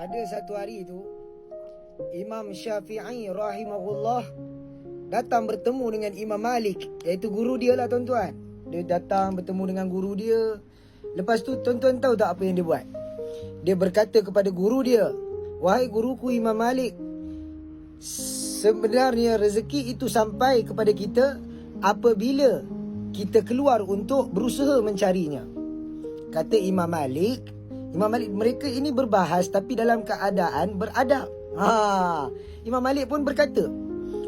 Ada satu hari tu Imam Syafi'i rahimahullah datang bertemu dengan Imam Malik, iaitu guru dia lah tuan-tuan. Dia datang bertemu dengan guru dia. Lepas tu tuan-tuan tahu tak apa yang dia buat? Dia berkata kepada guru dia, "Wahai guruku Imam Malik, sebenarnya rezeki itu sampai kepada kita apabila kita keluar untuk berusaha mencarinya." Kata Imam Malik, mereka ini berbahas tapi dalam keadaan beradab. Imam Malik pun berkata,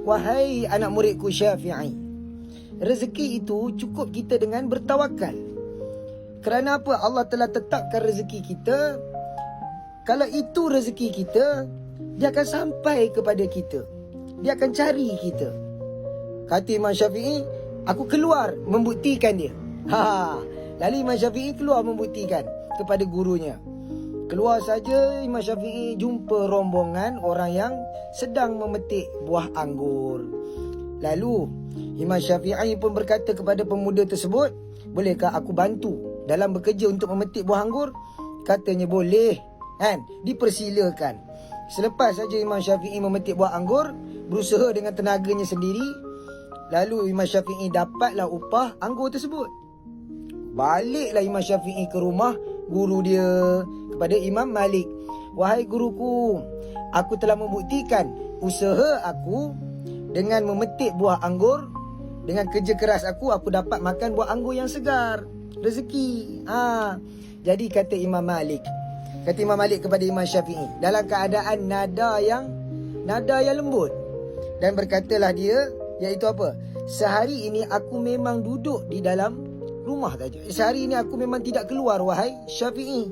"Wahai anak muridku Syafi'i, rezeki itu cukup kita dengan bertawakal. Kerana apa? Allah telah tetapkan rezeki kita. Kalau itu rezeki kita, dia akan sampai kepada kita. Dia akan cari kita." Kata Imam Syafi'i, "Aku keluar membuktikan dia." Lalu Imam Syafi'i keluar membuktikan kepada gurunya. Keluar saja Imam Syafi'i jumpa rombongan orang yang sedang memetik buah anggur. Lalu Imam Syafi'i pun berkata kepada pemuda tersebut, "Bolehkah aku bantu dalam bekerja untuk memetik buah anggur?" Katanya boleh, kan? Dipersilakan. Selepas saja Imam Syafi'i memetik buah anggur, berusaha dengan tenaganya sendiri, lalu Imam Syafi'i dapatlah upah anggur tersebut. Baliklah Imam Syafi'i ke rumah guru dia kepada Imam Malik. "Wahai guruku, aku telah membuktikan usaha aku dengan memetik buah anggur. Dengan kerja keras aku dapat makan buah anggur yang segar. Rezeki." Jadi kata Imam Malik kepada Imam Syafi'i dalam keadaan nada yang lembut, dan berkatalah dia, iaitu apa? "Sehari ini aku memang duduk di dalam rumah saja. Sehari ini aku memang tidak keluar, wahai Syafi'i.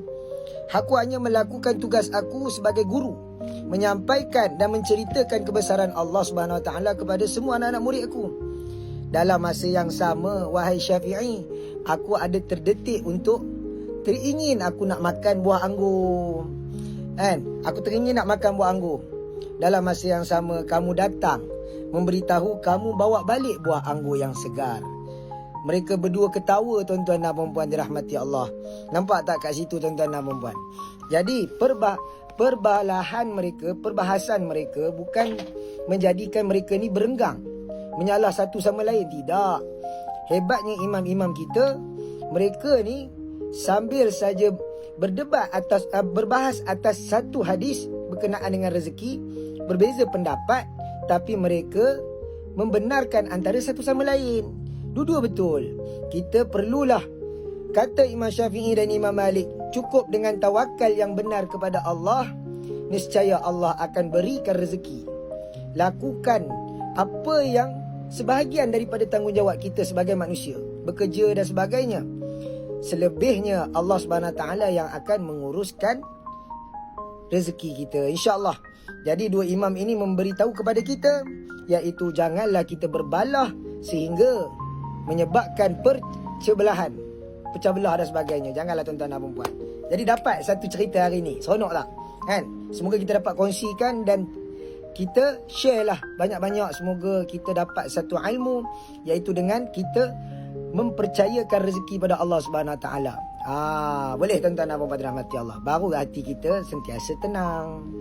Aku hanya melakukan tugas aku sebagai guru, menyampaikan dan menceritakan kebesaran Allah Subhanahu Wa Taala kepada semua anak-anak murid aku. Dalam masa yang sama, wahai Syafi'i, aku ada terdetik untuk teringin aku nak makan buah anggur. Aku teringin nak makan buah anggur. Dalam masa yang sama, kamu datang memberitahu kamu bawa balik buah anggur yang segar." Mereka berdua ketawa, tuan-tuan dan puan-puan dirahmati Allah. Nampak tak kat situ, tuan-tuan dan puan-puan? Jadi perbahasan mereka bukan menjadikan mereka ni berenggang, menyalah satu sama lain. Tidak. Hebatnya imam-imam kita, mereka ni sambil saja berbahas atas satu hadis berkenaan dengan rezeki, berbeza pendapat, tapi mereka membenarkan antara satu sama lain. Dua-dua betul. Kita perlulah, kata Imam Syafi'i dan Imam Malik, cukup dengan tawakal yang benar kepada Allah, niscaya Allah akan berikan rezeki. Lakukan apa yang sebahagian daripada tanggungjawab kita sebagai manusia, bekerja dan sebagainya. Selebihnya Allah SWT yang akan menguruskan rezeki kita, insya-Allah. Jadi dua imam ini memberitahu kepada kita, iaitu janganlah kita berbalah sehingga menyebabkan pecah belah dan sebagainya. Janganlah tuan-tuan dan puan-puan. Jadi dapat satu cerita hari ni, seronok tak? Kan? Semoga kita dapat kongsikan dan kita share lah banyak-banyak. Semoga kita dapat satu ilmu, iaitu dengan kita mempercayakan rezeki pada Allah Subhanahu Taala. Boleh tuan-tuan dan puan-puan dirahmati Allah. Baru hati kita sentiasa tenang.